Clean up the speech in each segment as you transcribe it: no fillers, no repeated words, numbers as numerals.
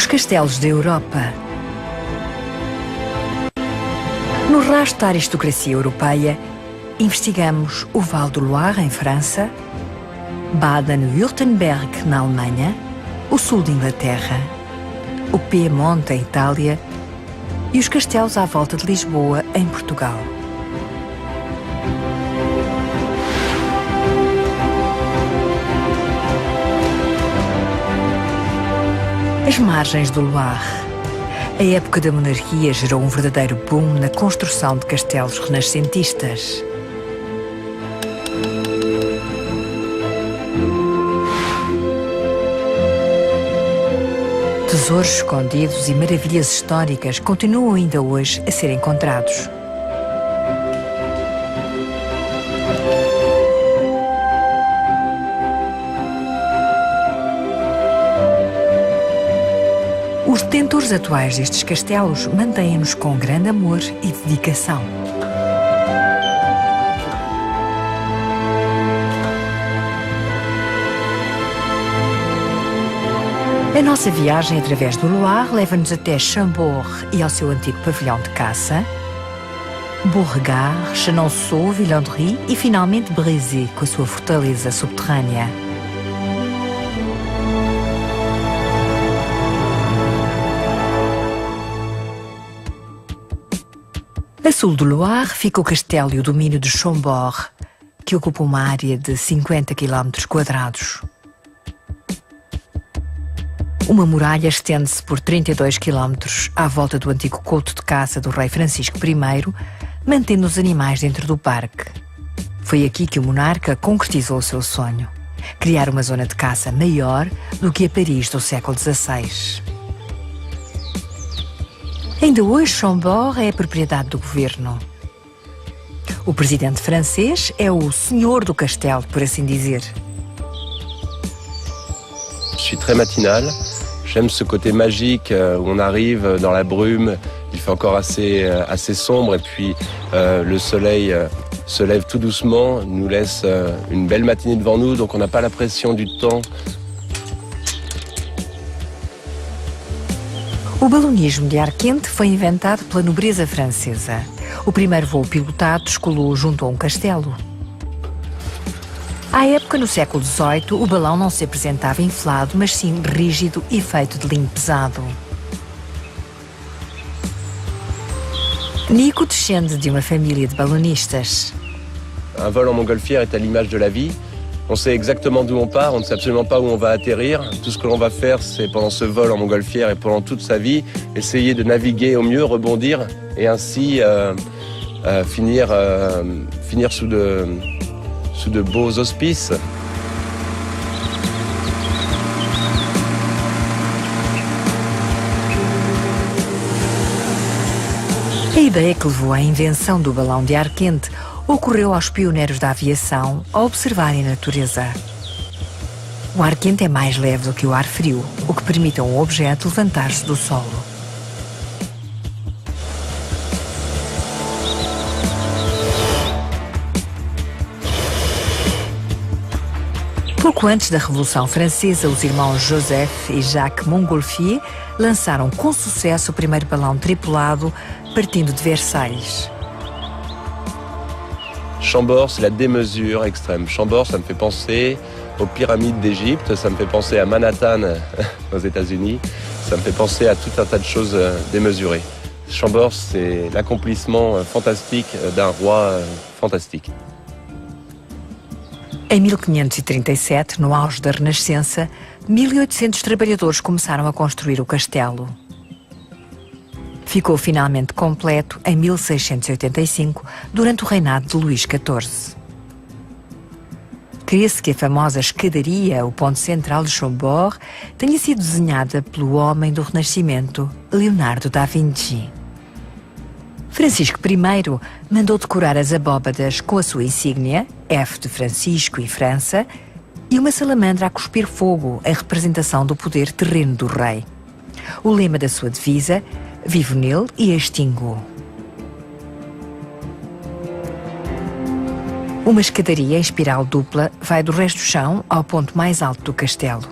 Os castelos da Europa. No rastro da aristocracia europeia, investigamos o Val do Loire, em França, Baden-Württemberg, na Alemanha, o sul de Inglaterra, o Piemonte, em Itália, e os castelos à volta de Lisboa, em Portugal. As margens do Loire. A época da monarquia gerou um verdadeiro boom na construção de castelos renascentistas. Tesouros escondidos e maravilhas históricas continuam ainda hoje a ser encontrados. Os detentores atuais destes castelos mantêm-nos com grande amor e dedicação. A nossa viagem através do Loire leva-nos até Chambord e ao seu antigo pavilhão de caça, Beauregard, Chenonceau, Villandry e finalmente Brézé, com a sua fortaleza subterrânea. A sul do Loire fica o castelo e o domínio de Chambord, que ocupa uma área de 50 km². Uma muralha estende-se por 32 km à volta do antigo couto de caça do rei Francisco I, mantendo os animais dentro do parque. Foi aqui que o monarca concretizou o seu sonho: criar uma zona de caça maior do que a Paris do século XVI. Ainda hoje, Chambord é a propriedade do governo. O presidente francês é o senhor do castelo, por assim dizer. Je suis très matinal. J'aime ce côté magique où on arrive dans la brume. Il fait encore assez sombre et puis le soleil se lève tout doucement, nous laisse une belle matinée devant nous, donc on n'a pas la pression du temps. O balonismo de ar quente foi inventado pela nobreza francesa. O primeiro voo pilotado descolou junto a um castelo. À época, no século XVIII, o balão não se apresentava inflado, mas sim rígido e feito de linho pesado. Nico descende de uma família de balonistas. Un vol en montgolfière est à l'image de la vie. On sait exactement d'où on part, on ne sait absolument pas où on va atterrir. Tout ce que l'on va faire, c'est pendant ce vol en montgolfière et pendant toute sa vie, essayer de naviguer au mieux, rebondir et ainsi finir sous de beaux auspices. A ideia que levou à invenção do balão de ar quente ocorreu aos pioneiros da aviação ao observarem a natureza. O ar quente é mais leve do que o ar frio, o que permite a um objeto levantar-se do solo. Pouco antes da Revolução Francesa, os irmãos Joseph e Jacques Montgolfier lançaram com sucesso o primeiro balão tripulado partindo de Versailles. Chambord, c'est la démesure extrême. Chambord, ça me fait penser aux pyramides d'Égypte, ça me fait penser à Manhattan aux États-Unis, ça me fait penser à tout un tas de choses démesurées. Chambord, c'est l'accomplissement fantastique d'un roi fantastique. Em 1537, no auge da Renascença, 1800 trabalhadores começaram a construir o castelo. Ficou finalmente completo em 1685, durante o reinado de Luís XIV. Crê-se que a famosa escadaria, o ponto central de Chambord, tenha sido desenhada pelo homem do Renascimento, Leonardo da Vinci. Francisco I mandou decorar as abóbadas com a sua insígnia, F de Francisco e França, e uma salamandra a cuspir fogo, em representação do poder terreno do rei. O lema da sua divisa: vivo nele e extingo. Uma escadaria em espiral dupla vai do resto do chão ao ponto mais alto do castelo.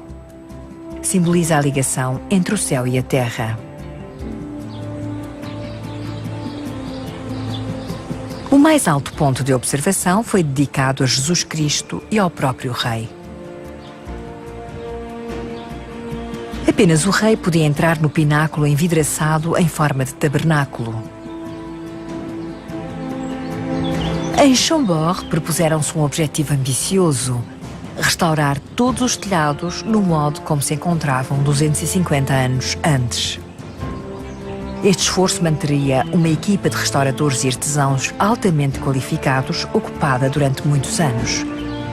simboliza a ligação entre o céu e a terra. O mais alto ponto de observação foi dedicado a Jesus Cristo e ao próprio rei. Apenas o rei podia entrar no pináculo envidraçado em forma de tabernáculo. Em Chambord propuseram-se um objetivo ambicioso: restaurar todos os telhados no modo como se encontravam 250 anos antes. Este esforço manteria uma equipa de restauradores e artesãos altamente qualificados ocupada durante muitos anos.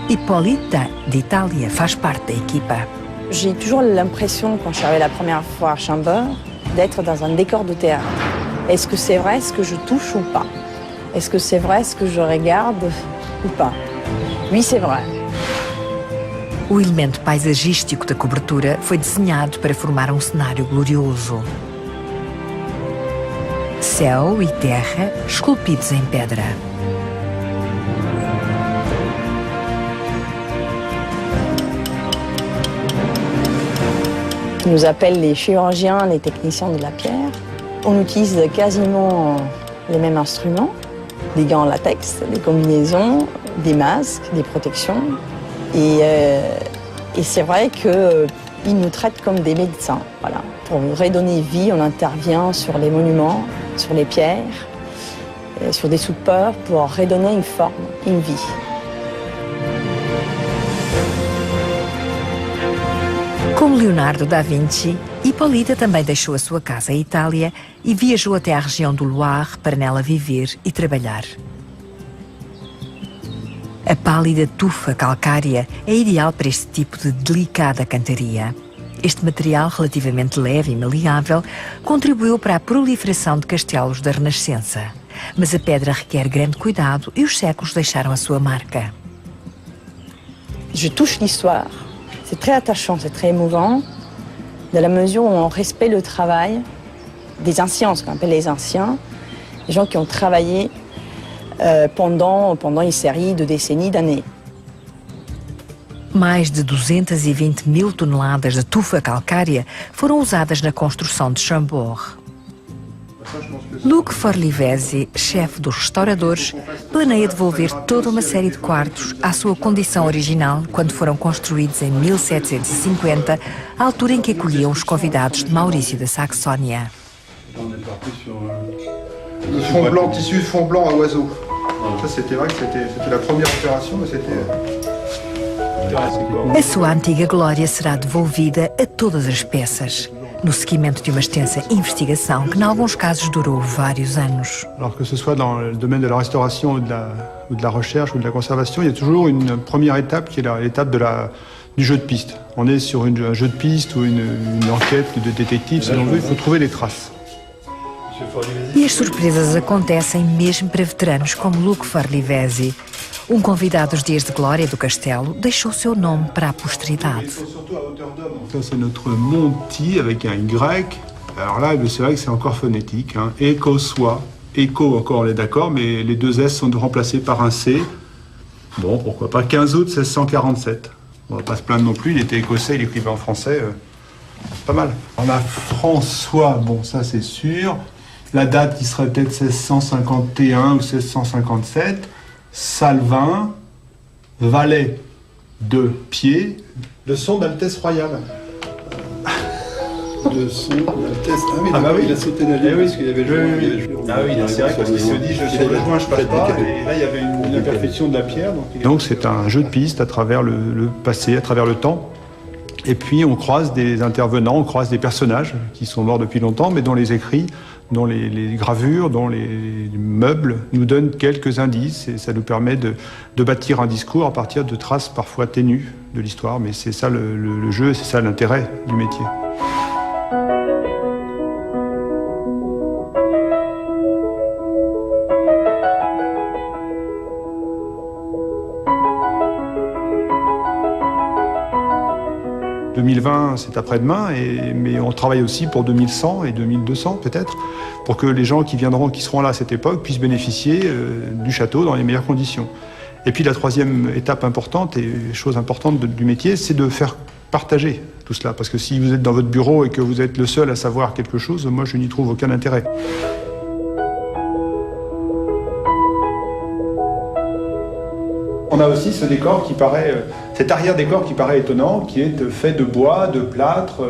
Hippolyta, d'Itália, faz parte da equipa. J'ai toujours l'impression, quand je suis arrivée la première fois à Chambord, d'être dans un décor de théâtre. Est-ce que c'est vrai ce que je touche ou pas? Est-ce que c'est vrai ce que je regarde ou pas? Oui, c'est vrai. O elemento paisagístico da cobertura foi desenhado para formar um cenário glorioso. Céu e terra esculpidos em pedra. On nous appelle les chirurgiens, les techniciens de la pierre. On utilise quasiment les mêmes instruments, des gants en latex, des combinaisons, des masques, des protections. Et c'est vrai qu'ils nous traitent comme des médecins. Voilà. Pour redonner vie, on intervient sur les monuments, sur les pierres, sur des soupeurs pour redonner une forme, une vie. Como Leonardo da Vinci, Hippolyta também deixou a sua casa em Itália e viajou até à região do Loire para nela viver e trabalhar. A pálida tufa calcária é ideal para este tipo de delicada cantaria. Este material, relativamente leve e maleável, contribuiu para a proliferação de castelos da Renascença. Mas a pedra requer grande cuidado e os séculos deixaram a sua marca. Je touche l'histoire. C'est très attachant, c'est très émouvant, dans la mesure où on respecte le travail des anciens, ce qu'on appelle les anciens, les gens qui ont travaillé pendant une série de décennies, d'années. Mais de 220 mil toneladas de tufa calcária foram usadas na construção de Chambord. Luc Forlivesi, chefe dos restauradores, planeia devolver toda uma série de quartos à sua condição original quando foram construídos em 1750, à altura em que acolhiam os convidados de Maurício da Saxónia. Le fond blanc, tissu de fond blanc à oiseau. Ça, c'était vrai que c'était la première opération, mais c'était... A sua antiga glória será devolvida a todas as peças, no seguimento de uma extensa investigação que, em alguns casos, durou vários anos. Alors que ce soit dans le domaine de la restauration ou de la recherche ou de la conservation, il y a toujours une première étape qui est l'étape du jeu de piste. On est sur un jeu de piste ou une enquête de détective, si l'on veut, il faut trouver les traces. E as surpresas acontecem mesmo para veteranos como Luc Forlivesi. Um convidado dos dias de glória do castelo deixou seu nome para a posteridade. Ça, c'est notre Monty avec un Y. Alors là, c'est vrai que c'est encore phonétique. Hein. Écossois. Éco, encore, on est d'accord, mais les deux S sont remplacés par un C. Bon, pourquoi pas. 15 août 1647. On va pas se plaindre non plus, il était écossais, il écrivait en français. Pas mal. On a François, bon, ça c'est sûr. La date qui serait peut-être 1651 ou 1657. Salvin, valet de pied, le son d'Altesse Royale. Le son d'Altesse. Ah oui, il a sauté la ligne parce qu'il y avait le joint. Ah oui, c'est vrai parce qu'il se dit je joint, je passe pas. Et là, il y avait une imperfection de la pierre. Donc c'est un jeu de piste à travers le passé, à travers le temps. Et puis on croise des intervenants, on croise des personnages qui sont morts depuis longtemps, mais dont les écrits, dont les gravures, dont les meubles nous donnent quelques indices, et ça nous permet de bâtir un discours à partir de traces parfois ténues de l'histoire. Mais c'est ça le jeu, c'est ça l'intérêt du métier. « 2020, c'est après-demain, mais on travaille aussi pour 2100 et 2200 peut-être, pour que les gens qui seront là à cette époque puissent bénéficier du château dans les meilleures conditions. Et puis la troisième étape importante et chose importante du métier, c'est de faire partager tout cela. Parce que si vous êtes dans votre bureau et que vous êtes le seul à savoir quelque chose, moi je n'y trouve aucun intérêt. On a aussi ce décor qui paraît, cet arrière-décor qui paraît étonnant, qui est fait de bois, de plâtre,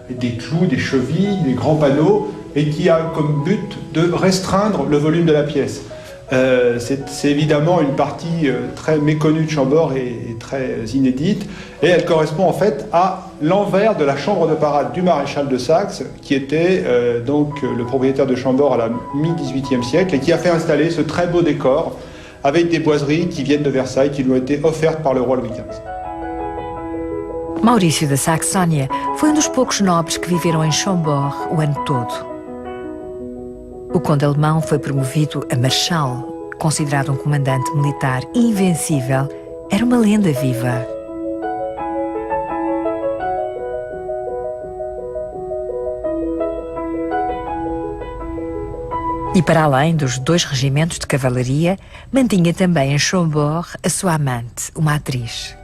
des clous, des chevilles, des grands panneaux, et qui a comme but de restreindre le volume de la pièce. C'est évidemment une partie très méconnue de Chambord et très inédite, et elle correspond en fait à l'envers de la chambre de parade du maréchal de Saxe, qui était donc le propriétaire de Chambord à la mi-XVIIIe siècle, et qui a fait installer ce très beau décor avec des boiseries qui viennent de Versailles, qui lui ont été offertes par le roi Louis XV. Maurício da Saxónia foi dos poucos nobres que viveram em Chambord o ano todo. O conde alemão foi promovido a marechal, considerado comandante militar invencível, era uma lenda viva. E para além dos 2 regimentos de cavalaria, mantinha também em Chambord a sua amante, uma atriz.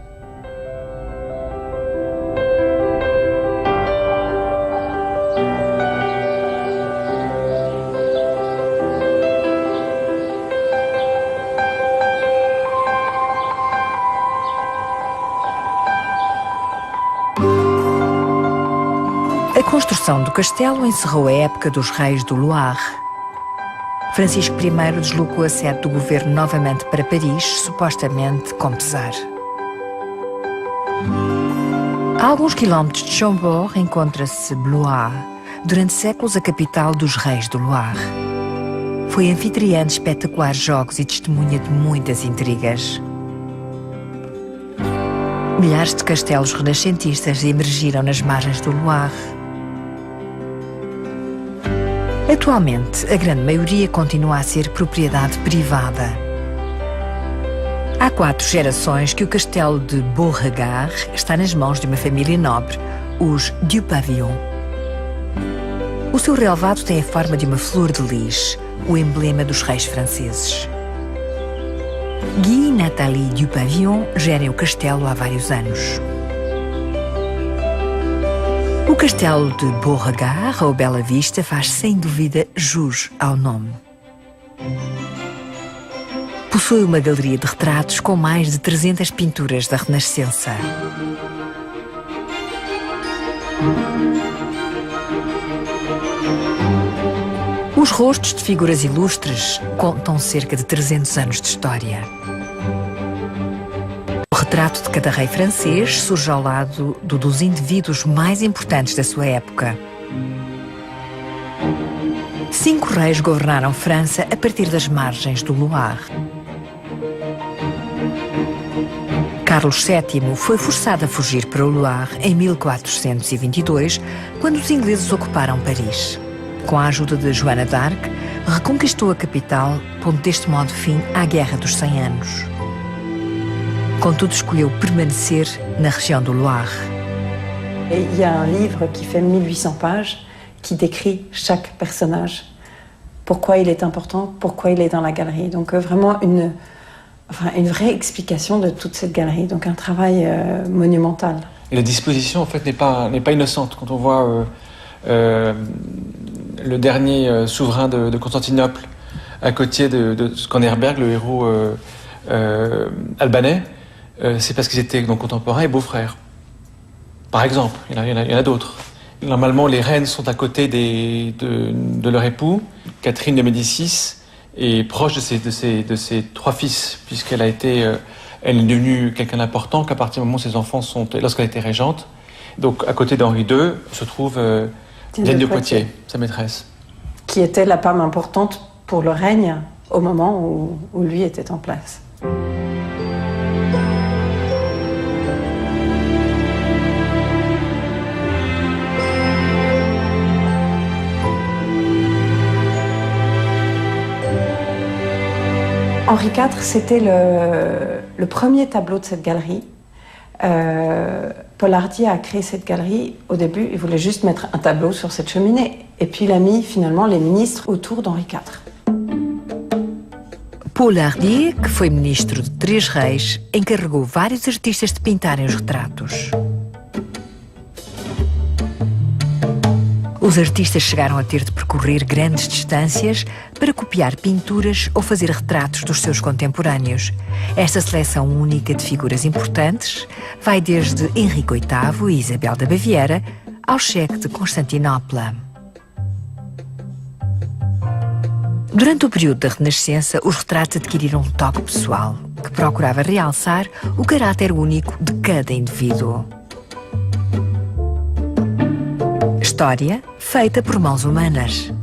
A construção do castelo encerrou a época dos reis do Loire. Francisco I deslocou a sede do governo novamente para Paris, supostamente com pesar. A alguns quilómetros de Chambord encontra-se Blois, durante séculos a capital dos reis do Loire. Foi anfitriã de espetaculares jogos e testemunha de muitas intrigas. Milhares de castelos renascentistas emergiram nas margens do Loire. Atualmente, a grande maioria continua a ser propriedade privada. Há 4 gerações que o castelo de Beauregard está nas mãos de uma família nobre, os Dupavillon. O seu relevado tem a forma de uma flor de lis, o emblema dos reis franceses. Guy e Nathalie Dupavillon gerem o castelo há vários anos. O castelo de Beauregard, ou Bela Vista, faz sem dúvida jus ao nome. Possui uma galeria de retratos com mais de 300 pinturas da Renascença. Os rostos de figuras ilustres contam cerca de 300 anos de história. O retrato de cada rei francês surge ao lado dos indivíduos mais importantes da sua época. 5 reis governaram França a partir das margens do Loire. Carlos VII foi forçado a fugir para o Loire em 1422, quando os ingleses ocuparam Paris. Com a ajuda de Joana d'Arc, reconquistou a capital, pondo deste modo fim à Guerra dos 100 Anos. Contudo, escolheu permanecer na região do Loire. Il y a un livre qui fait 1800 pages qui décrit chaque personnage, pourquoi il est important, pourquoi il est dans la galerie. Donc vraiment une vraie explication de toute cette galerie, donc un travail monumental. Et la disposition en fait n'est pas innocente. Quand on voit le dernier souverain de Constantinople à côté de Skanderbeg, le héros albanais, c'est parce qu'ils étaient donc contemporains et beaux-frères. Par exemple, il y en a d'autres. Normalement, les reines sont à côté de leur époux. Catherine de Médicis est proche de ses 3 fils, puisqu'elle elle est devenue quelqu'un d'important qu'à partir du moment où ses enfants lorsqu'elle était régente. Donc, à côté d'Henri II se trouve Diane de Poitiers, sa maîtresse. Qui était la femme importante pour le règne au moment où lui était en place. Henri IV, c'était le premier tableau de cette galerie. Pollardier a créé cette galerie. Au début, il voulait juste mettre un tableau sur cette cheminée. Et puis il a mis finalement les ministres autour d'Henri IV. Pollardier, que foi ministro de 3 reis, encarregou vários artistas de pintarem os retratos. Os artistas chegaram a ter de percorrer grandes distâncias para copiar pinturas ou fazer retratos dos seus contemporâneos. Esta seleção única de figuras importantes vai desde Henrique VIII e Isabel da Baviera ao cheque de Constantinopla. Durante o período da Renascença, os retratos adquiriram um toque pessoal, que procurava realçar o caráter único de cada indivíduo. História feita por mãos humanas.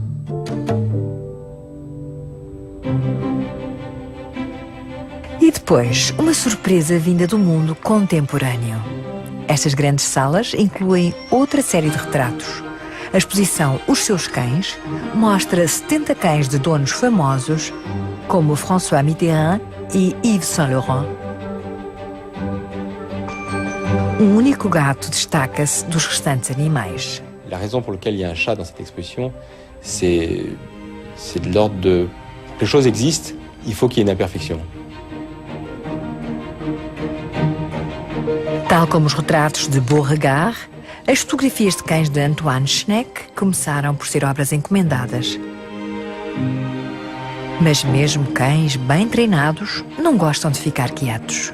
E depois, uma surpresa vinda do mundo contemporâneo. Estas grandes salas incluem outra série de retratos. A exposição Os Seus Cães mostra 70 cães de donos famosos, como François Mitterrand e Yves Saint Laurent. Um único gato destaca-se dos restantes animais. La raison pour laquelle il y a un chat dans cette exposition, c'est de l'ordre de... Que les choses existent, il faut qu'il y ait une imperfection. Tal como os retratos de Beauregard, as fotografias de cães de Antoine Schneck começaram por ser obras encomendadas. Mas mesmo cães bem treinados não gostam de ficar quietos.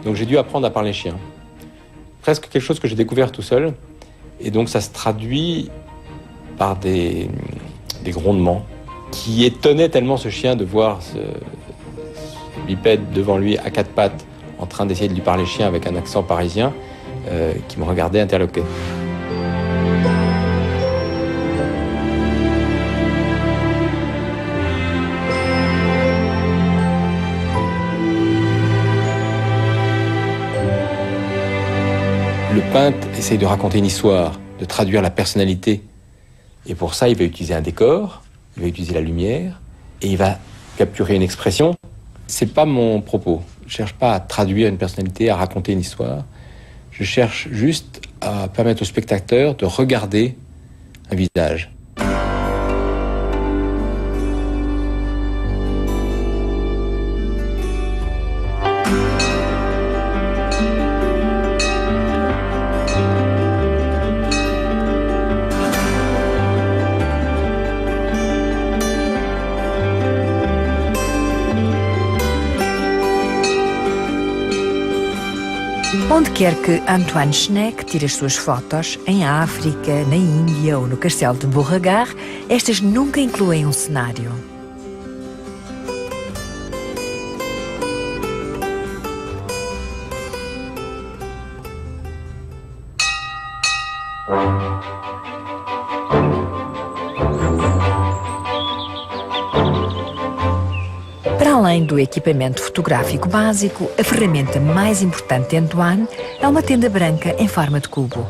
Donc j'ai dû apprendre à parler chien. Presque quelque chose que j'ai découvert tout seul. Et donc ça se traduit par des grondements qui étonnaient tellement ce chien de voir ce bipède devant lui à quatre pattes en train d'essayer de lui parler chien avec un accent parisien qui me regardait interloqué. Le peintre essaye de raconter une histoire, de traduire la personnalité. Et pour ça, il va utiliser un décor, il va utiliser la lumière, et il va capturer une expression. C'est pas mon propos. Je cherche pas à traduire une personnalité, à raconter une histoire. Je cherche juste à permettre au spectateur de regarder un visage. Onde quer que Antoine Schneck tire as suas fotos, em África, na Índia ou no castelo de Beauregard, estas nunca incluem um cenário. Para além do equipamento fotográfico básico, a ferramenta mais importante de Antoine é uma tenda branca em forma de cubo.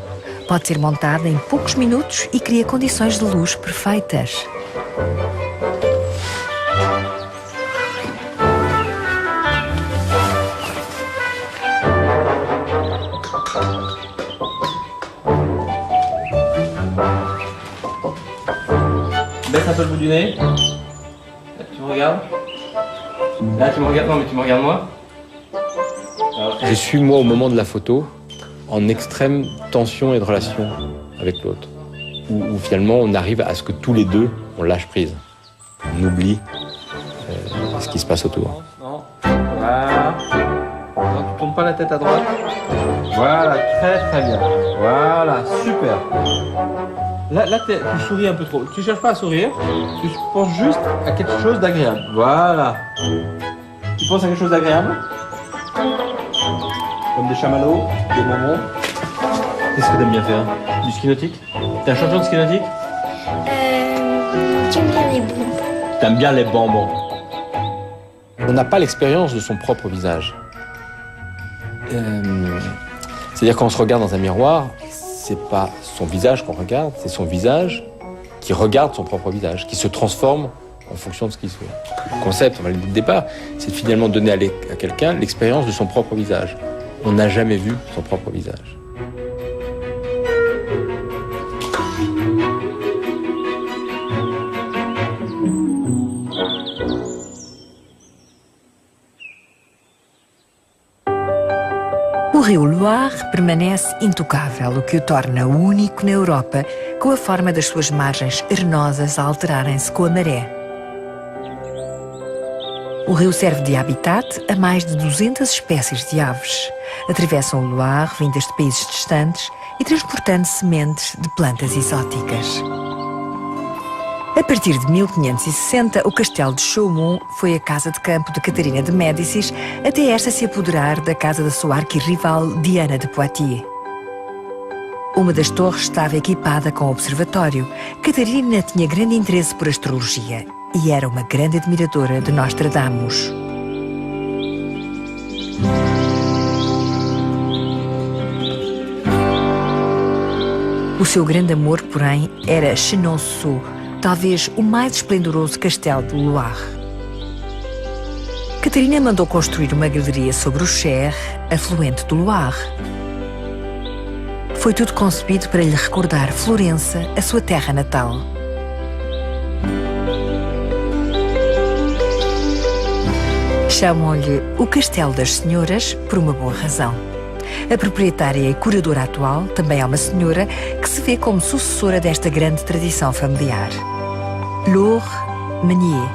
Pode ser montada em poucos minutos e cria condições de luz perfeitas. Baisse un peu le bout du nez. Là, tu me regardes. Là, tu me regardes. Non, mais tu me regardes moi. Je suis, moi, au moment de la photo, en extrême tension et de relation avec l'autre. Où finalement, on arrive à ce que tous les deux, on lâche prise. On oublie ce qui se passe autour. Non. Voilà. Non, tu tournes pas la tête à droite. Voilà, très très bien. Voilà, super. Là tu souris un peu trop. Tu cherches pas à sourire. Tu penses juste à quelque chose d'agréable. Voilà. Tu penses à quelque chose d'agréable? Comme des chamallows, des bonbons. Qu'est-ce que t'aimes bien faire? Du ski nautique? T'es un champion de ski nautique? J'aime bien les bonbons. T'aimes bien les bonbons. On n'a pas l'expérience de son propre visage. C'est-à-dire quand on se regarde dans un miroir, c'est pas son visage qu'on regarde, c'est son visage qui regarde son propre visage, qui se transforme en fonction de ce qu'il fait. Le concept, on va le dire dès le départ, c'est de finalement donner à quelqu'un l'expérience de son propre visage. On n'a jamais vu son propre visage. O O rio Loire permanece intocável, o que o torna único na Europa, com a forma das suas margens arenosas a alterarem-se com a maré. O rio serve de habitat a mais de 200 espécies de aves. Atravessam o Loire, vindas de países distantes e transportando sementes de plantas exóticas. A partir de 1560, o castelo de Chaumont foi a casa de campo de Catarina de Médicis, até esta se apoderar da casa da sua arquirrival Diana de Poitiers. Uma das torres estava equipada com observatório. Catarina tinha grande interesse por astrologia e era uma grande admiradora de Nostradamus. O seu grande amor, porém, era Chenonceau, talvez o mais esplendoroso castelo de Loire. Catarina mandou construir uma galeria sobre o Cher, afluente do Loire. Foi tudo concebido para lhe recordar Florença, a sua terra natal. Chamam-lhe o Castelo das Senhoras por uma boa razão. A proprietária e curadora atual também é uma senhora que se vê como sucessora desta grande tradição familiar. Laure Meunier.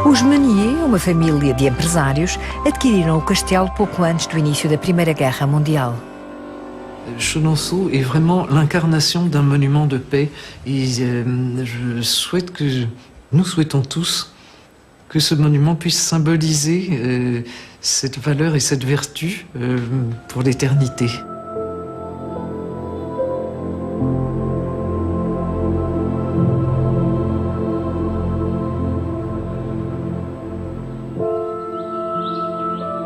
Os Meunier, uma família de empresários, adquiriram o castelo pouco antes do início da Primeira Guerra Mundial. Chenonceau est vraiment l'incarnation d'un monument de paix et je souhaite que nous souhaitons tous que ce monument puisse symboliser cette valeur et cette vertu pour l'éternité.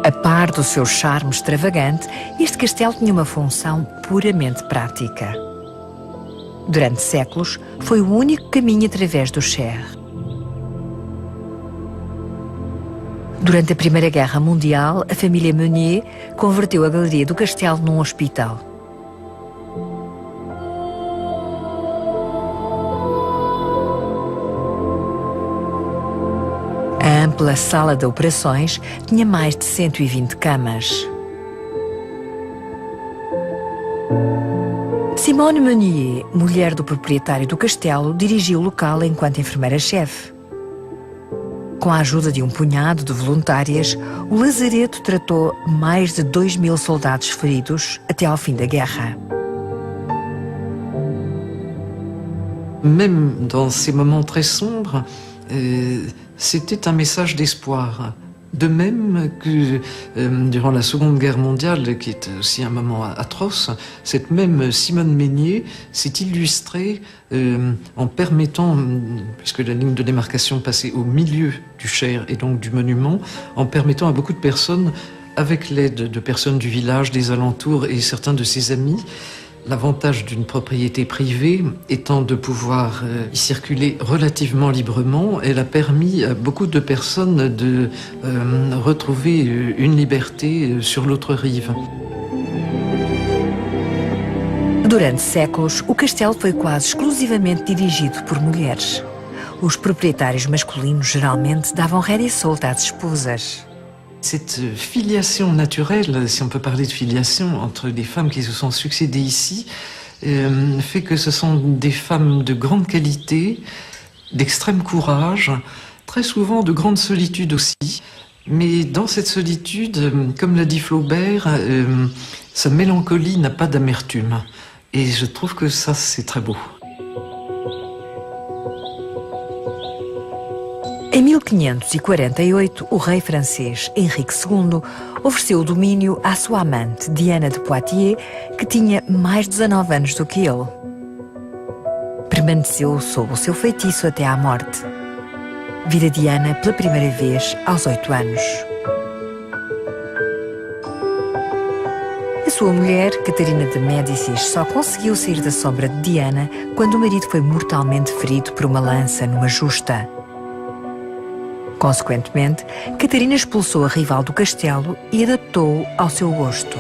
A par do seu charme extravagante, este castelo tinha uma função puramente prática. Durante séculos, foi o único caminho através do Cher. Durante a Primeira Guerra Mundial, a família Meunier converteu a galeria do castelo num hospital. A ampla sala de operações tinha mais de 120 camas. Simone Meunier, mulher do proprietário do castelo, dirigiu o local enquanto enfermeira-chefe. Com a ajuda de um punhado de voluntárias, o lazareto tratou mais de 2.000 soldados feridos até ao fim da guerra. Même dans ces moments très sombres, c'était un message d'espoir. De même que durant la Seconde Guerre mondiale, qui est aussi un moment atroce, cette même Simone Meunier s'est illustrée en permettant, puisque la ligne de démarcation passait au milieu du Cher et donc du monument, en permettant à beaucoup de personnes, avec l'aide de personnes du village, des alentours et certains de ses amis, l'avantage d'une propriété privée étant de pouvoir y circuler relativement librement, elle a permis à beaucoup de personnes de retrouver une liberté sur l'autre rive. Durante séculos, o castelo foi quase exclusivamente dirigido por mulheres. Os proprietários masculinos geralmente davam rédea solta às esposas. Cette filiation naturelle, si on peut parler de filiation, entre les femmes qui se sont succédées ici, fait que ce sont des femmes de grande qualité, d'extrême courage, très souvent de grande solitude aussi. Mais dans cette solitude, comme l'a dit Flaubert, sa mélancolie n'a pas d'amertume. Et je trouve que ça, c'est très beau. Em 1548, o rei francês Henrique II ofereceu o domínio à sua amante, Diana de Poitiers, que tinha mais de 19 anos do que ele. Permaneceu sob o seu feitiço até à morte. Vira Diana pela primeira vez aos 8 anos. A sua mulher, Catarina de Médicis, só conseguiu sair da sombra de Diana quando o marido foi mortalmente ferido por uma lança numa justa. Consequentemente, Catarina expulsou a rival do castelo e adaptou-o ao seu gosto.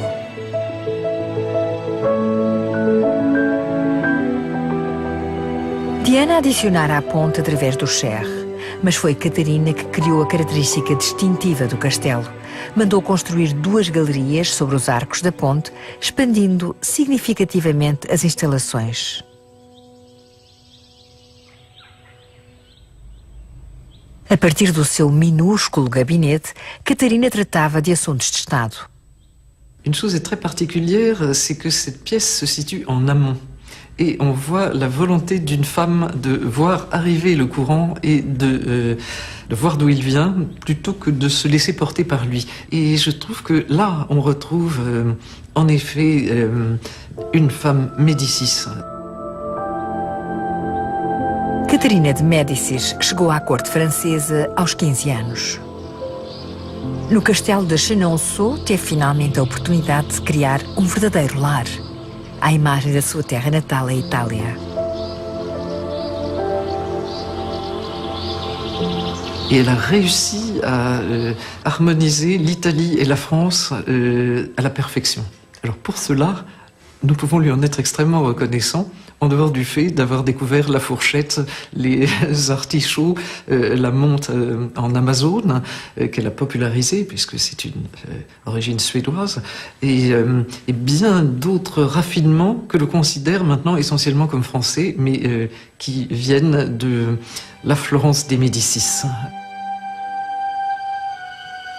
Diana adicionara a ponte através do Cher. mas foi Catarina que criou a característica distintiva do castelo. Mandou construir 2 galerias sobre os arcos da ponte, expandindo significativamente as instalações. A partir do seu minúsculo gabinete, Catarina tratava de assuntos de Estado. Une chose est très particulière, c'est que cette pièce se situe en amont. Et on voit la volonté d'une femme de voir arriver le courant et de voir d'où il vient, plutôt que de se laisser porter par lui. Et je trouve que là, on retrouve en effet une femme Médicis. Catarina de Médicis chegou à corte francesa aos 15 anos. No castelo de Chenonceau, teve finalmente a oportunidade de criar um verdadeiro lar, à imagem da sua terra natal, a Itália. Et elle a réussi à harmoniser l'Italie et la France à la perfection. Alors pour cela, nous pouvons lui en être extrêmement reconnaissants, en dehors du fait d'avoir découvert la fourchette, les artichauts, la menthe en Amazone, qu'elle a popularisée, puisque c'est une origine suédoise, et bien d'autres raffinements que l'on considère maintenant essentiellement comme français, mais qui viennent de la Florence des Médicis.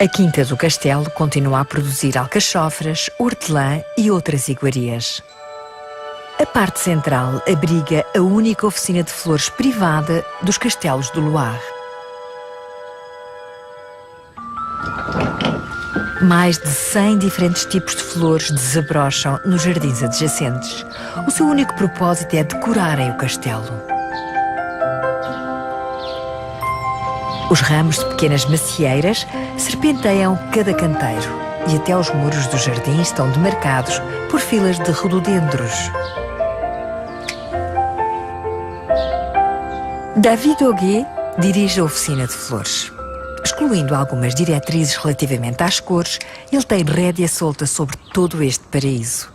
A Quinta do Castelo continua a produzir alcachofras, hortelã e outras iguarias. A parte central abriga a única oficina de flores privada dos castelos do Loire. Mais de 100 diferentes tipos de flores desabrocham nos jardins adjacentes. O seu único propósito é decorarem o castelo. Os ramos de pequenas macieiras serpenteiam cada canteiro e até os muros dos jardins estão demarcados por filas de rododendros. David Auguet dirige a oficina de flores. Excluindo algumas diretrizes relativamente às cores, ele tem rédea solta sobre todo este paraíso.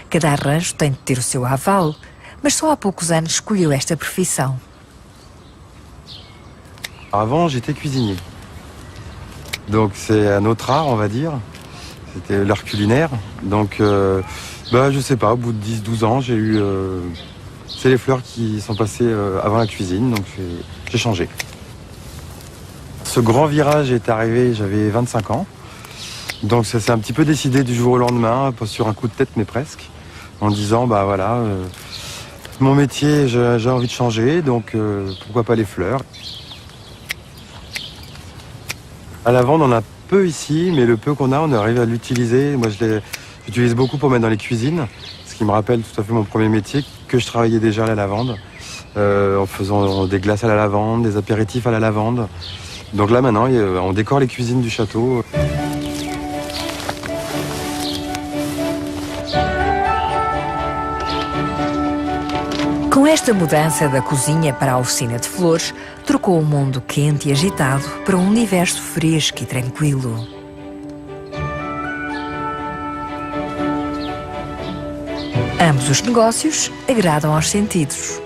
Cada arranjo tem de ter o seu aval, mas só há poucos anos escolheu esta profissão. Avant, j'étais cuisinier. Donc c'est un autre art, on va dire. C'était l'art culinaire. Donc, je sais pas, au bout de 10-12 ans, j'ai eu... c'est les fleurs qui sont passées avant la cuisine, donc j'ai changé. Ce grand virage est arrivé, j'avais 25 ans. Donc ça s'est un petit peu décidé du jour au lendemain, pas sur un coup de tête, mais presque. En disant, mon métier, j'ai envie de changer, donc pourquoi pas les fleurs. À la vente, on a peu ici, mais le peu qu'on a, on arrive à l'utiliser. Moi, j'utilise beaucoup pour mettre dans les cuisines, ce qui me rappelle tout à fait mon premier métier, que je travaillais déjà à la lavande, en faisant des glaces à la lavande, des apéritifs à la lavande. Donc là, maintenant, on décore les cuisines du château. Com esta mudança da cozinha para a oficina de flores, trocou o mundo quente e agitado para um universo fresco e tranquilo. Ambos os negócios agradam aos sentidos.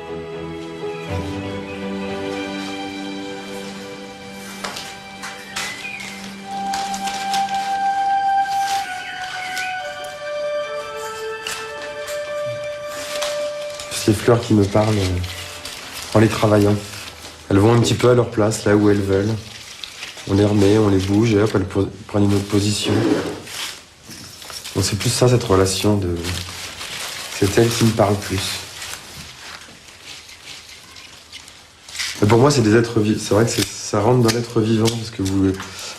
Ces fleurs qui me parlent en les travaillant. Elles vont un petit peu à leur place, là où elles veulent. On les remet, on les bouge, et hop, elles prennent une autre position. Donc c'est plus ça, cette relation de... C'est elle qui me parle plus. Et pour moi, c'est des êtres vivants. C'est vrai que ça rentre dans l'être vivant, parce que vous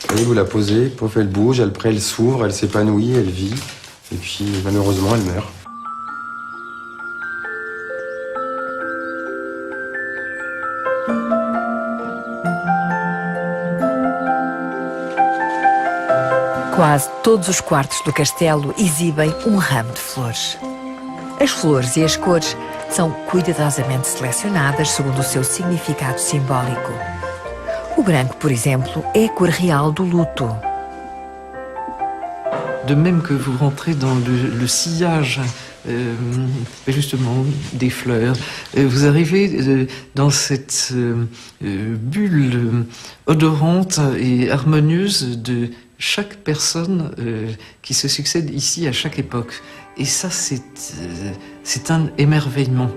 voyez, vous la posez, pouf, elle bouge, après elle s'ouvre, elle s'épanouit, elle vit, et puis malheureusement, elle meurt. Quase todos os quartos do castelo exibem um ramo de flores. As flores e as cores são cuidadosamente selecionadas segundo o seu significado simbólico. O branco, por exemplo, é a cor real do luto. De même que vous rentrez dans le sillage justement des fleurs, vous arrivez dans cette bulle odorante et harmonieuse de chaque personne qui se succède ici à chaque époque. Et ça, c'est un émerveillement.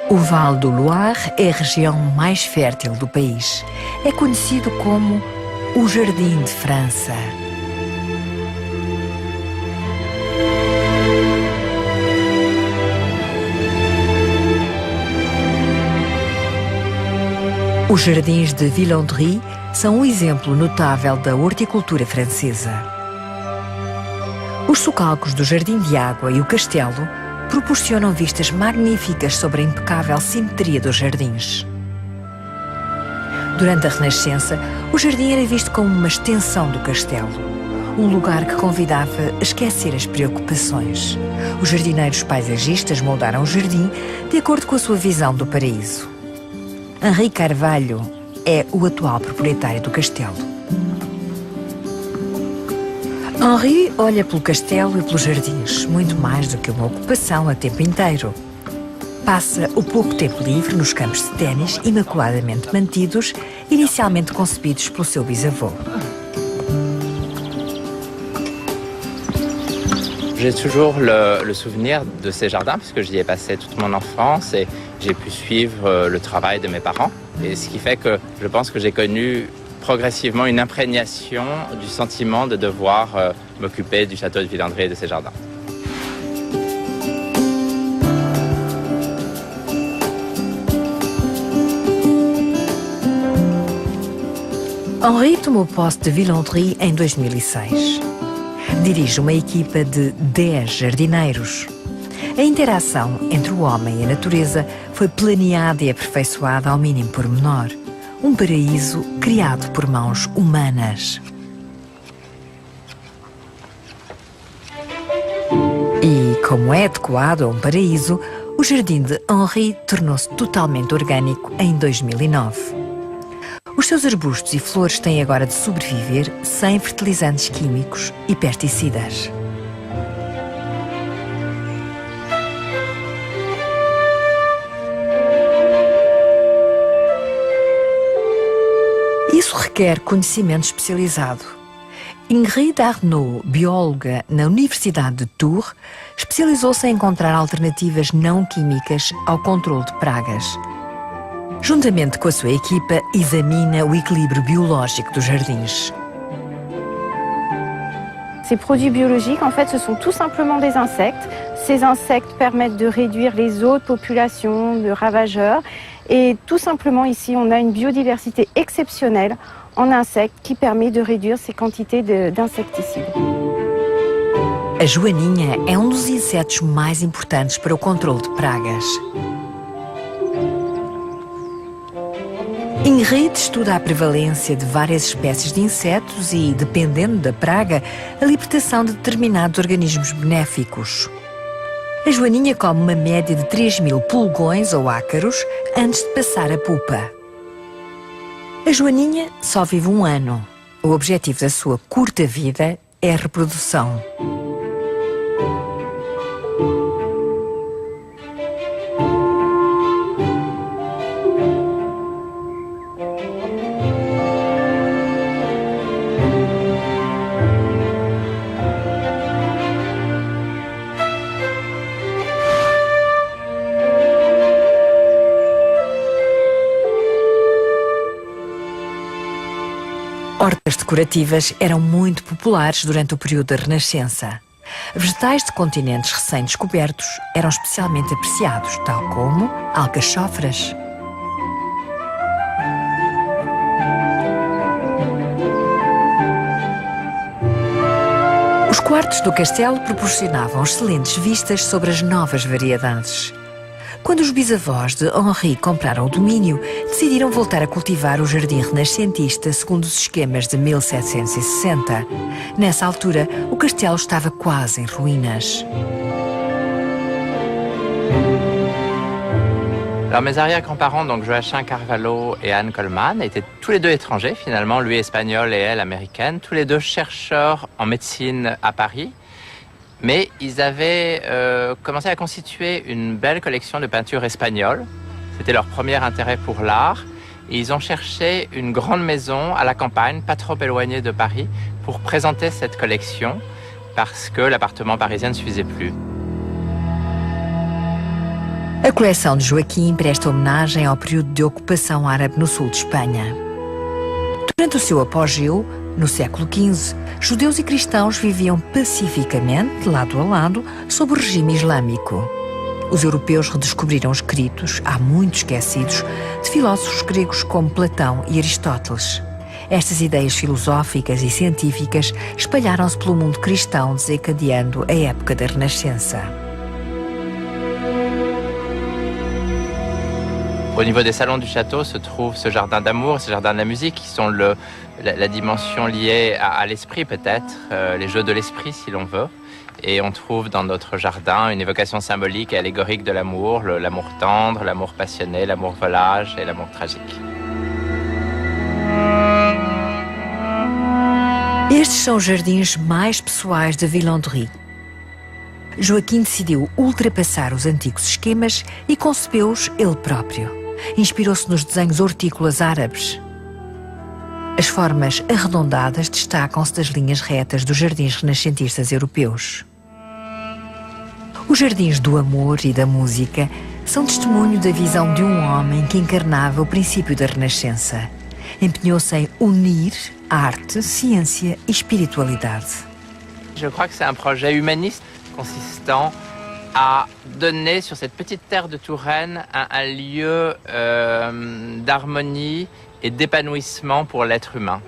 O Vale do Loire é a região mais fértil do país. É conhecido como o Jardim de França. Os jardins de Villandry são um exemplo notável da horticultura francesa. Os socalcos do Jardim de Água e o castelo proporcionam vistas magníficas sobre a impecável simetria dos jardins. Durante a Renascença, o jardim era visto como uma extensão do castelo, um lugar que convidava a esquecer as preocupações. Os jardineiros paisagistas moldaram o jardim de acordo com a sua visão do paraíso. Henri Carvalho é o atual proprietário do castelo. Henri olha pelo castelo e pelos jardins, muito mais do que uma ocupação a tempo inteiro. Passa o pouco tempo livre nos campos de ténis imaculadamente mantidos, inicialmente concebidos pelo seu bisavô. J'ai toujours le souvenir de ces jardins puisque j'y ai passé toute mon enfance et j'ai pu suivre le travail de mes parents. Et ce qui fait que je pense que j'ai connu progressivement une imprégnation du sentiment de devoir m'occuper du château de Villandry et de ses jardins. Henri tomou posse de Villandry em 2006. Dirige uma equipa de 10 jardineiros. A interação entre o homem e a natureza foi planeada e aperfeiçoada ao mínimo pormenor. Um paraíso criado por mãos humanas. E, como é adequado a um paraíso, o jardim de Henri tornou-se totalmente orgânico em 2009. Os seus arbustos e flores têm agora de sobreviver sem fertilizantes químicos e pesticidas. Isso requer conhecimento especializado. Ingrid Arnaud, bióloga na Universidade de Tours, especializou-se em encontrar alternativas não químicas ao controle de pragas. Juntamente com a sua equipa, examina o equilíbrio biológico dos jardins. Ces produits biologiques, en fait, ce sont tout simplement des insectes. Ces insectes permettent de réduire les autres populations de ravageurs. Et tout simplement, ici, on a une biodiversité exceptionnelle en insectes qui permet de réduire ces quantités d'insecticides. A joaninha é um dos insetos mais importantes para o controle de pragas. Ingrid estuda a prevalência de várias espécies de insetos e, dependendo da praga, a libertação de determinados organismos benéficos. A joaninha come uma média de 3.000 pulgões ou ácaros antes de passar a pupa. A joaninha só vive 1 ano. O objetivo da sua curta vida é a reprodução. Hortas decorativas eram muito populares durante o período da Renascença. Vegetais de continentes recém-descobertos eram especialmente apreciados, tal como alcachofras. Os quartos do castelo proporcionavam excelentes vistas sobre as novas variedades. Quando os bisavós de Henri compraram o domínio, decidiram voltar a cultivar o jardim renascentista segundo os esquemas de 1760. Nessa altura, o castelo estava quase em ruínas. Alors mes arrière-grands-parents, donc Joachim Carvalho et Anne Coleman, étaient tous les deux étrangers finalement, lui espagnol et elle américaine, tous les deux chercheurs en médecine à Paris. Mais ils avaient commencé à constituer une belle collection de peintures espagnoles. C'était leur premier intérêt pour l'art. Et ils ont cherché une grande maison à la campagne, pas trop éloignée de Paris, pour présenter cette collection, parce que l'appartement parisien ne suffisait plus. A coleção de Joaquim presta homenagem ao período de ocupação árabe no sul de Espanha. Durante o seu apogeu, no século XV, judeus e cristãos viviam pacificamente, lado a lado, sob o regime islâmico. Os europeus redescobriram escritos, há muito esquecidos, de filósofos gregos como Platão e Aristóteles. Estas ideias filosóficas e científicas espalharam-se pelo mundo cristão, desencadeando a época da Renascença. Au niveau des salons du château se trouve ce jardin d'amour, ce jardin de la musique, qui sont la dimension liée à l'esprit peut-être, les jeux de l'esprit si l'on veut. Et on trouve dans notre jardin une évocation symbolique et allégorique de l'amour, l'amour tendre, l'amour passionné, l'amour volage et l'amour tragique. Estes são os jardins mais pessoais de Villandry. Joaquim decidiu ultrapassar os antigos esquemas e concebeu-os ele próprio. Inspirou-se nos desenhos hortícolas árabes. As formas arredondadas destacam-se das linhas retas dos jardins renascentistas europeus. Os jardins do amor e da música são testemunho da visão de um homem que encarnava o princípio da Renascença. Empenhou-se em unir arte, ciência e espiritualidade. Je crois que c'est un projet humaniste consistant à donner sur cette petite terre de Touraine un lieu d'harmonie et d'épanouissement pour l'être humain.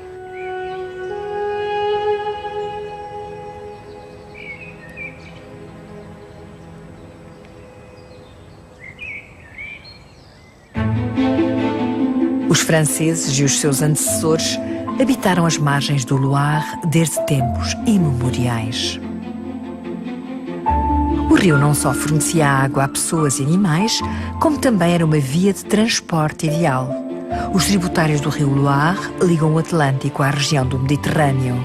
Os franceses e os seus antecessores habitaram as margens do Loire desde tempos imemoriais. O rio não só fornecia água a pessoas e animais, como também era uma via de transporte ideal. Os tributários do rio Loire ligam o Atlântico à região do Mediterrâneo.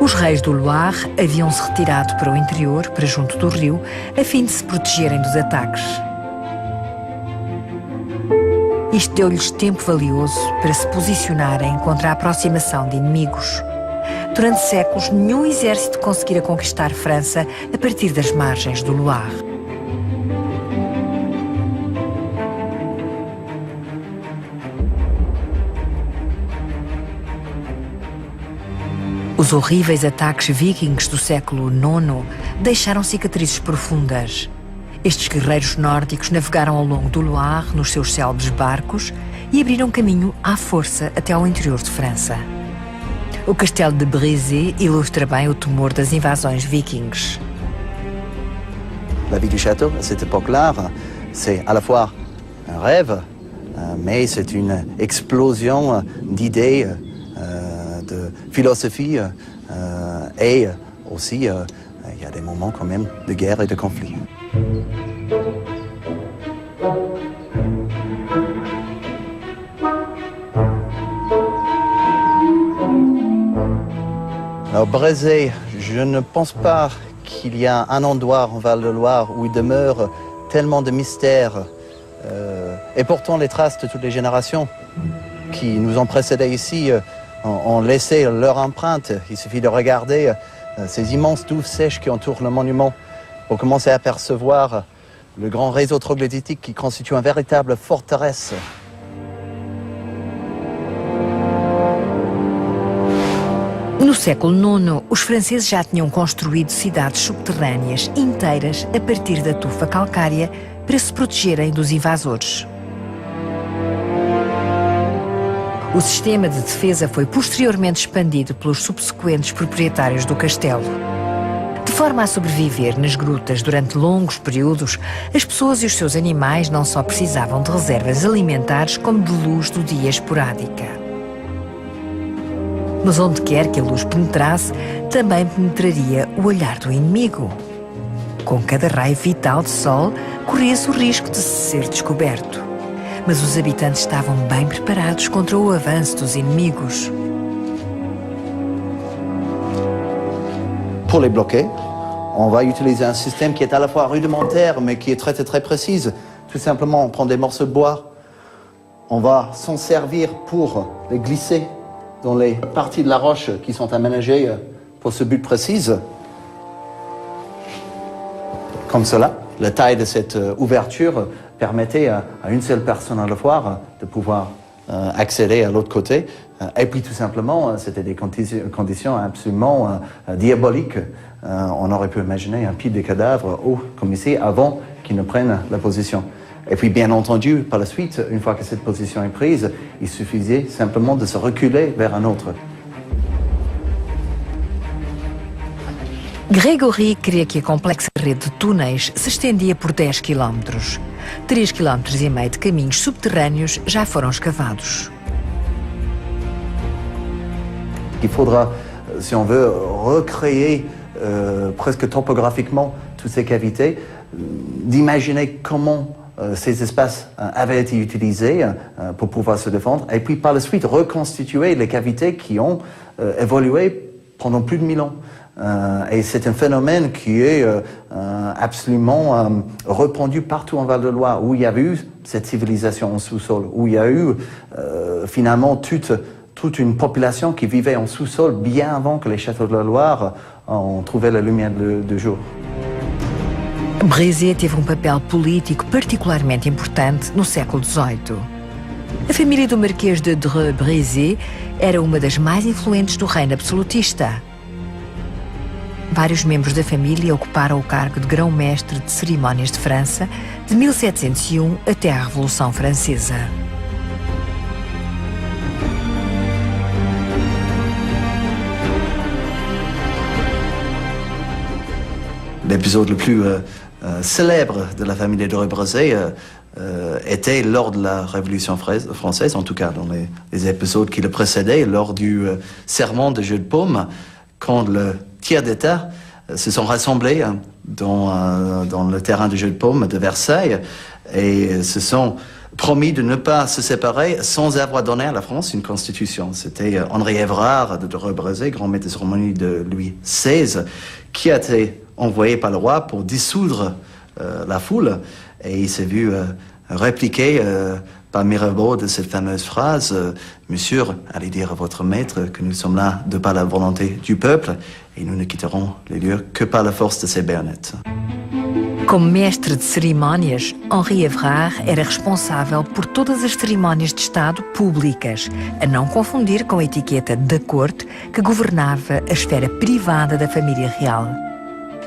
Os reis do Loire haviam-se retirado para o interior, para junto do rio, a fim de se protegerem dos ataques. Isto deu-lhes tempo valioso para se posicionarem contra a aproximação de inimigos. Durante séculos, nenhum exército conseguira conquistar França a partir das margens do Loire. Os horríveis ataques vikings do século IX deixaram cicatrizes profundas. Estes guerreiros nórdicos navegaram ao longo do Loire nos seus célebres barcos e abriram caminho à força até ao interior de França. O castelo de Brézé ilustra bem o temor das invasões vikings. La vie du château, à cette époque-là, c'est à la fois un rêve, mais c'est une explosion d'idées, de philosophie, et aussi il y a des moments quand même de guerre et de conflit. Alors Brézé, je ne pense pas qu'il y a un endroit en Val-de-Loire où il demeure tellement de mystères. Et pourtant les traces de toutes les générations qui nous ont précédés ici ont laissé leur empreinte. Il suffit de regarder ces immenses douves sèches qui entourent le monument pour commencer à percevoir le grand réseau troglodytique qui constitue une véritable forteresse. No século IX, os franceses já tinham construído cidades subterrâneas inteiras a partir da tufa calcária para se protegerem dos invasores. O sistema de defesa foi posteriormente expandido pelos subsequentes proprietários do castelo. De forma a sobreviver nas grutas durante longos períodos, as pessoas e os seus animais não só precisavam de reservas alimentares, como de luz do dia esporádica. Mas onde quer que a luz penetrasse, também penetraria o olhar do inimigo. Com cada raio vital de sol, corria-se o risco de ser descoberto. Mas os habitantes estavam bem preparados contra o avanço dos inimigos. Pour les bloquer, on va utiliser un système qui est à la fois rudimentaire mais qui est très précis. Tout simplement, on prend des morceaux de bois, on va s'en servir pour les glisser dans les parties de la roche qui sont aménagées pour ce but précis. Comme cela. La taille de cette ouverture permettait à une seule personne à la fois de pouvoir accéder à l'autre côté. Et puis tout simplement, c'était des conditions absolument diaboliques. On aurait pu imaginer un pile de cadavres haut comme ici avant qu'ils ne prennent la position. Et puis bien entendu, par la suite, une fois que cette position est prise, il suffisait simplement de se reculer vers un autre. Grégory queria que a complexa rede de túneis se estendia por 10 km. 3,5 km de caminhos subterrâneos já foram escavados. Il faudra, si on veut, recréer presque topographiquement toutes ces cavités, d'imaginer comment ces espaces avaient été utilisés pour pouvoir se défendre, et puis par la suite reconstituer les cavités qui ont évolué pendant plus de 1000 ans. Et c'est un phénomène qui est absolument répandu partout en Val-de-Loire, où il y avait eu cette civilisation en sous-sol, où il y a eu finalement toute une population qui vivait en sous-sol bien avant que les châteaux de la Loire ont trouvé la lumière du jour. Brézé teve papel político particularmente importante no século XVIII. A família do Marquês de Dreux-Brézé era uma das mais influentes do reino absolutista. Vários membros da família ocuparam o cargo de grão-mestre de cerimónias de França de 1701 até à Revolução Francesa. L'épisode le plus célèbre de la famille des Dreux-Brézé était lors de la Révolution française, en tout cas dans les épisodes qui le précédaient, lors du serment de Jeu de Paume, quand le tiers d'État se sont rassemblés dans le terrain de Jeu de Paume de Versailles et se sont promis de ne pas se séparer sans avoir donné à la France une constitution. C'était Henri Évrard de Dreux-Brézé, grand maître de cérémonie de Louis XVI, qui a été envoyé par le roi pour dissoudre la foule, et il s'est vu répliquer par Mirabeau de cette fameuse phrase « Monsieur, allez dire à votre maître que nous sommes là de par la volonté du peuple et nous ne quitterons les lieux que par la force de ses baïonnettes. » Como mestre de cerimónias, Henri Évrard era responsável por todas as cerimónias de Estado públicas, a não confundir com a etiqueta da corte que governava a esfera privada da família real.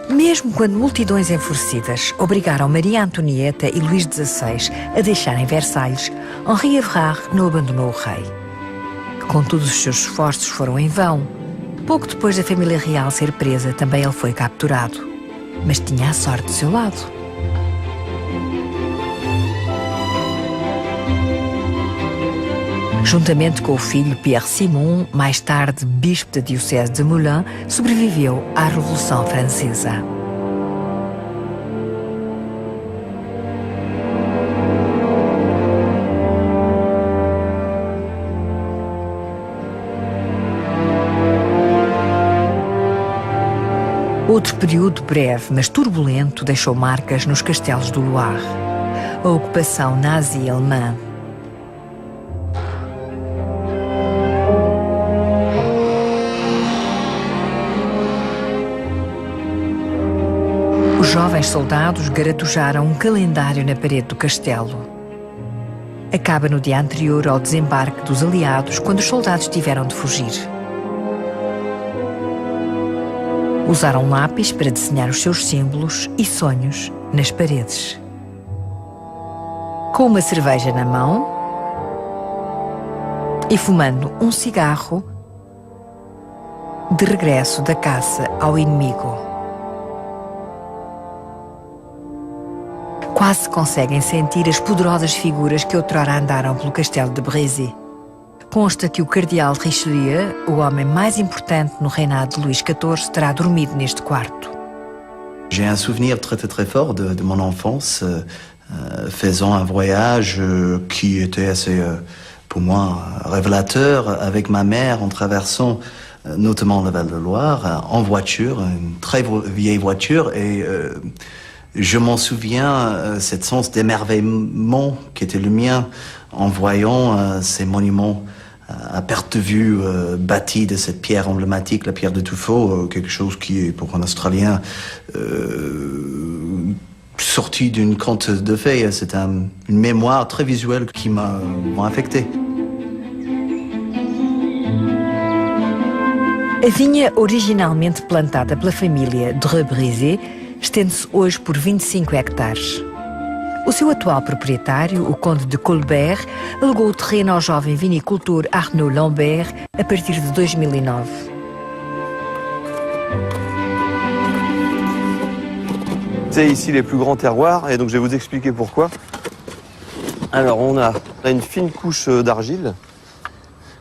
Mesmo quando multidões enfurecidas obrigaram Maria Antonieta e Luís XVI a deixarem Versalhes, Henri Évrard não abandonou o rei. Contudo, os seus esforços foram em vão. Pouco depois da família real ser presa, também ele foi capturado. Mas tinha a sorte do seu lado. Juntamente com o filho Pierre Simon, mais tarde bispo da diocese de Moulins, sobreviveu à Revolução Francesa. Outro período breve, mas turbulento, deixou marcas nos castelos do Loire. A ocupação nazi alemã. Os jovens soldados garatujaram um calendário na parede do castelo. Acaba no dia anterior ao desembarque dos aliados, quando os soldados tiveram de fugir. Usaram lápis para desenhar os seus símbolos e sonhos nas paredes. Com uma cerveja na mão, e fumando um cigarro, de regresso da caça ao inimigo. Quase conseguem sentir as poderosas figuras que outrora andaram pelo castelo de Brézé. Consta que o cardeal Richelieu, o homem mais importante no reinado de Luís XIV, terá dormido neste quarto. J'ai un souvenir très fort de mon enfance, faisant un voyage qui était assez, pour moi, révélateur avec ma mère en traversant notamment le Val-de-Loire en voiture, une très vieille voiture, et je m'en souviens, cet sens d'émerveillement qui était le mien en voyant ces monuments à perte de vue bâtis de cette pierre emblématique, la pierre de Tuffeau, quelque chose qui est pour un Australien sorti d'une conte de fées. C'est une mémoire très visuelle qui m'a affecté. A vinha, originalmente plantada pela família de Brézé, estende-se hoje por 25 hectares. O seu atual proprietário, o conde de Colbert, alegou o terreno ao jovem vinicultor Arnaud Lambert a partir de 2009. C'est ici les plus grands terroirs, et donc je vais vous expliquer pourquoi. Alors on a une fine couche d'argile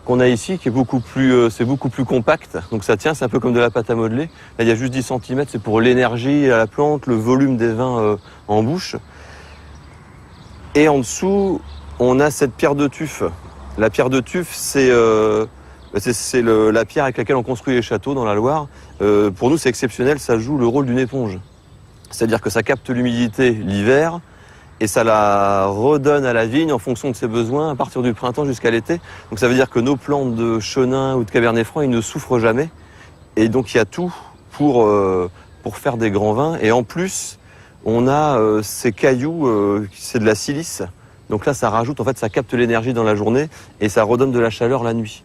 qu'on a ici, qui est beaucoup plus compact, donc ça tient, c'est un peu comme de la pâte à modeler. Là il y a juste 10 cm, c'est pour l'énergie à la plante, le volume des vins en bouche. Et en dessous, on a cette pierre de tuf. La pierre de tuf, c'est la pierre avec laquelle on construit les châteaux dans la Loire. Pour nous, c'est exceptionnel, ça joue le rôle d'une éponge. C'est-à-dire que ça capte l'humidité l'hiver et ça la redonne à la vigne en fonction de ses besoins à partir du printemps jusqu'à l'été. Donc ça veut dire que nos plantes de chenin ou de cabernet franc, ils ne souffrent jamais. Et donc il y a tout pour faire des grands vins. Et en plus, on a ces cailloux, c'est de la silice. Donc là, ça rajoute, en fait, ça capte l'énergie dans la journée et ça redonne de la chaleur la nuit.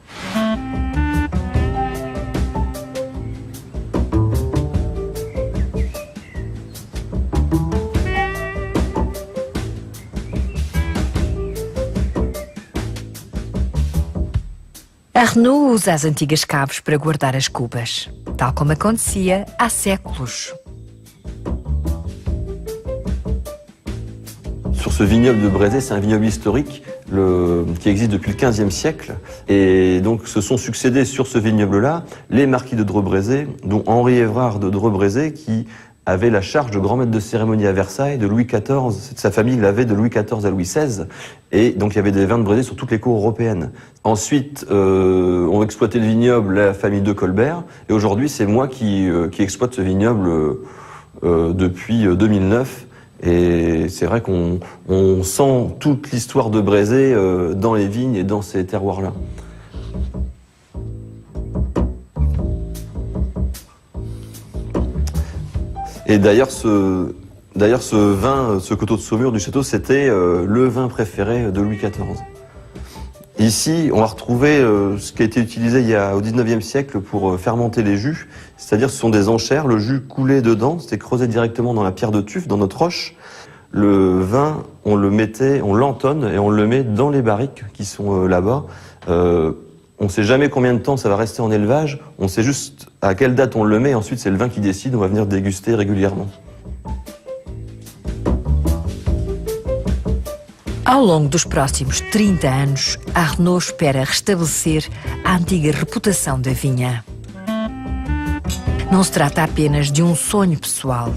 Arnaud usa as antigas caves para guardar as cubas, tal como acontecia há séculos. Sur ce vignoble de Brézé, c'est un vignoble historique qui existe depuis le XVe siècle. Et donc se sont succédés sur ce vignoble-là les marquis de Dreux-Brézé, dont Henri Évrard de Dreux-Brézé, qui avait la charge de grand maître de cérémonie à Versailles de Louis XIV. Sa famille l'avait de Louis XIV à Louis XVI. Et donc il y avait des vins de Brézé sur toutes les cours européennes. Ensuite, on exploitait le vignoble la famille de Colbert. Et aujourd'hui, c'est moi qui exploite ce vignoble depuis 2009. Et c'est vrai qu'on sent toute l'histoire de Brézé dans les vignes et dans ces terroirs-là. Et d'ailleurs, ce vin, ce coteau de Saumur du château, c'était le vin préféré de Louis XIV. Ici, on va retrouver ce qui a été utilisé au XIXe siècle pour fermenter les jus. C'est-à-dire, ce sont des enchères, le jus coulait dedans, c'était creusé directement dans la pierre de tuf, dans notre roche. Le vin, on l'entonne et on le met dans les barriques qui sont là-bas. On ne sait jamais combien de temps ça va rester en élevage, on sait juste à quelle date on le met, ensuite c'est le vin qui décide, on va venir déguster régulièrement. Ao longo dos próximos 30 anos, Arnaud espera restabelecer a antiga reputação da vinha. Não se trata apenas de sonho pessoal,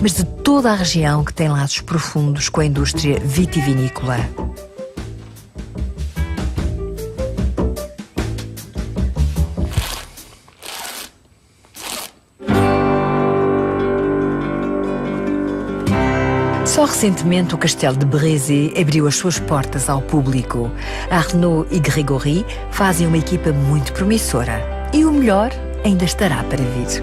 mas de toda a região que tem laços profundos com a indústria vitivinícola. Só recentemente o castelo de Brézé abriu as suas portas ao público. Arnaud e Grégory fazem uma equipa muito promissora. E o melhor ainda estará para vir.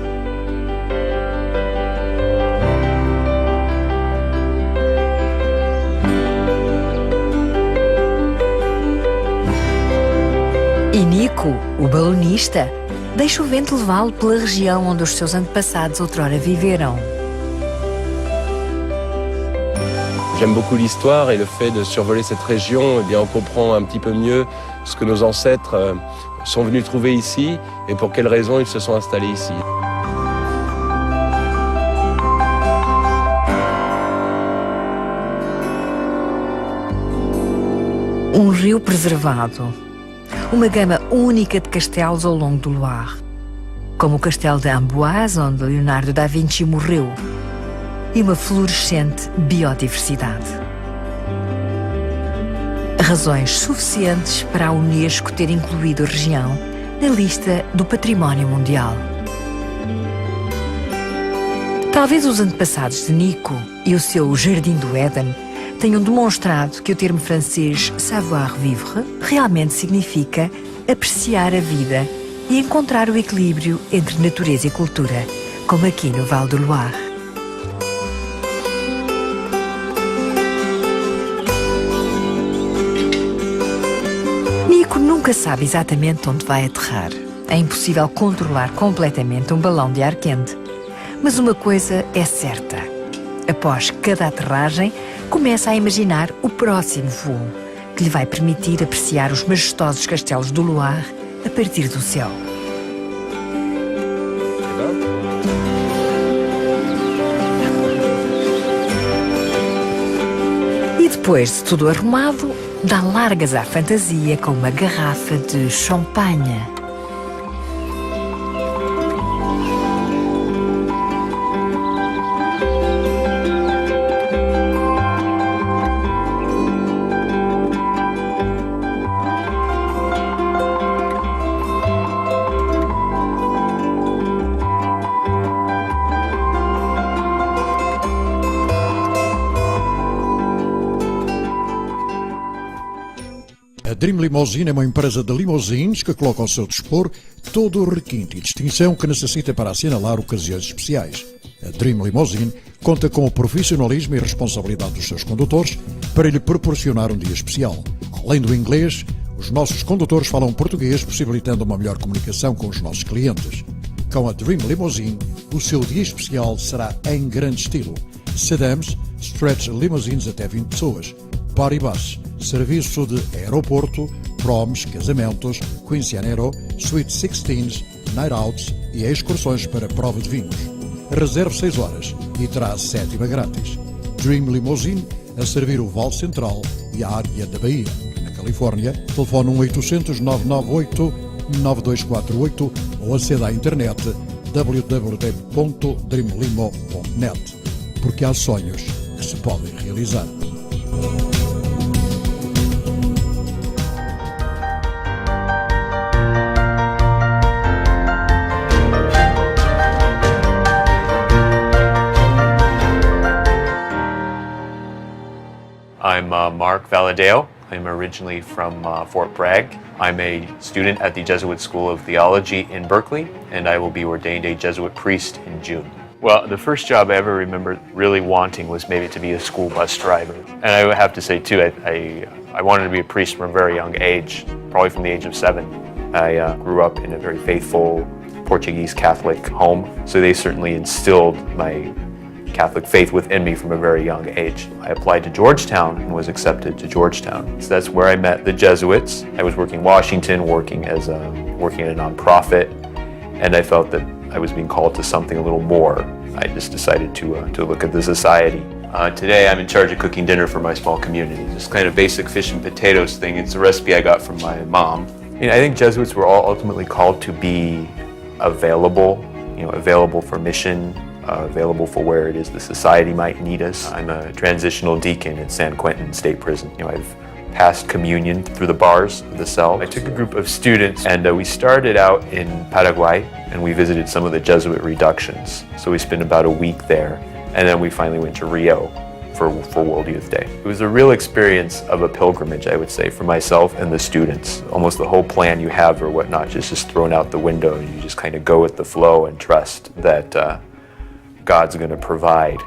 E Nico, o balonista, deixa o vento levá-lo pela região onde os seus antepassados outrora viveram. J'aime beaucoup l'histoire et le fait de survoler cette région, eh bien, on comprend un petit peu mieux ce que nos ancêtres sont venus trouver ici et pour quelles raisons ils se sont installés ici. Rio preservado. Uma gama única de castelos ao longo do Loire. Como o castelo de Amboise, onde Leonardo da Vinci morreu. E uma florescente biodiversidade. Razões suficientes para a Unesco ter incluído a região na lista do Património Mundial. Talvez os antepassados de Nico e o seu Jardim do Éden tenham demonstrado que o termo francês savoir-vivre realmente significa apreciar a vida e encontrar o equilíbrio entre natureza e cultura, como aqui no Val do Loire. Nico nunca sabe exatamente onde vai aterrar. É impossível controlar completamente um balão de ar quente. Mas uma coisa é certa. Após cada aterragem, começa a imaginar o próximo voo, que lhe vai permitir apreciar os majestosos castelos do Loire a partir do céu. E depois de tudo arrumado, dá largas à fantasia com uma garrafa de champanhe. A Dream Limousine é uma empresa de limousines que coloca ao seu dispor todo o requinte e distinção que necessita para assinalar ocasiões especiais. A Dream Limousine conta com o profissionalismo e responsabilidade dos seus condutores para lhe proporcionar um dia especial. Além do inglês, os nossos condutores falam português, possibilitando uma melhor comunicação com os nossos clientes. Com a Dream Limousine, o seu dia especial será em grande estilo. Sedans, stretch limousines até 20 pessoas, party bus, serviço de aeroporto, proms, casamentos, quinceañero, sweet 16s, night outs e excursões para prova de vinhos. Reserve 6 horas e terá a 7ª grátis. Dream Limousine a servir o Vale Central e a área da Bahia. Na Califórnia, telefone 1-800-998-9248 ou aceda à internet www.dreamlimo.net. Porque há sonhos que se podem realizar. I'm Mark Valadeo. I'm originally from Fort Bragg. I'm a student at the Jesuit School of Theology in Berkeley, and I will be ordained a Jesuit priest in June. Well, the first job I ever remember really wanting was maybe to be a school bus driver. And I would have to say, too, I wanted to be a priest from a very young age, probably from the age of 7. I grew up in a very faithful Portuguese Catholic home, so they certainly instilled my Catholic faith within me from a very young age. I applied to Georgetown and was accepted to Georgetown. So that's where I met the Jesuits. I was working in Washington, working at a nonprofit, and I felt that I was being called to something a little more. I just decided to look at the society. Today I'm in charge of cooking dinner for my small community. Just kind of basic fish and potatoes thing. It's a recipe I got from my mom. I think Jesuits were all ultimately called to be available, available for mission, available for where it is the society might need us. I'm a transitional deacon at San Quentin State Prison. I've passed communion through the bars of the cell. I took a group of students and we started out in Paraguay and we visited some of the Jesuit reductions. So we spent about a week there and then we finally went to Rio for World Youth Day. It was a real experience of a pilgrimage, I would say, for myself and the students. Almost the whole plan you have or whatnot is just thrown out the window and you just kind of go with the flow and trust that God's going to provide.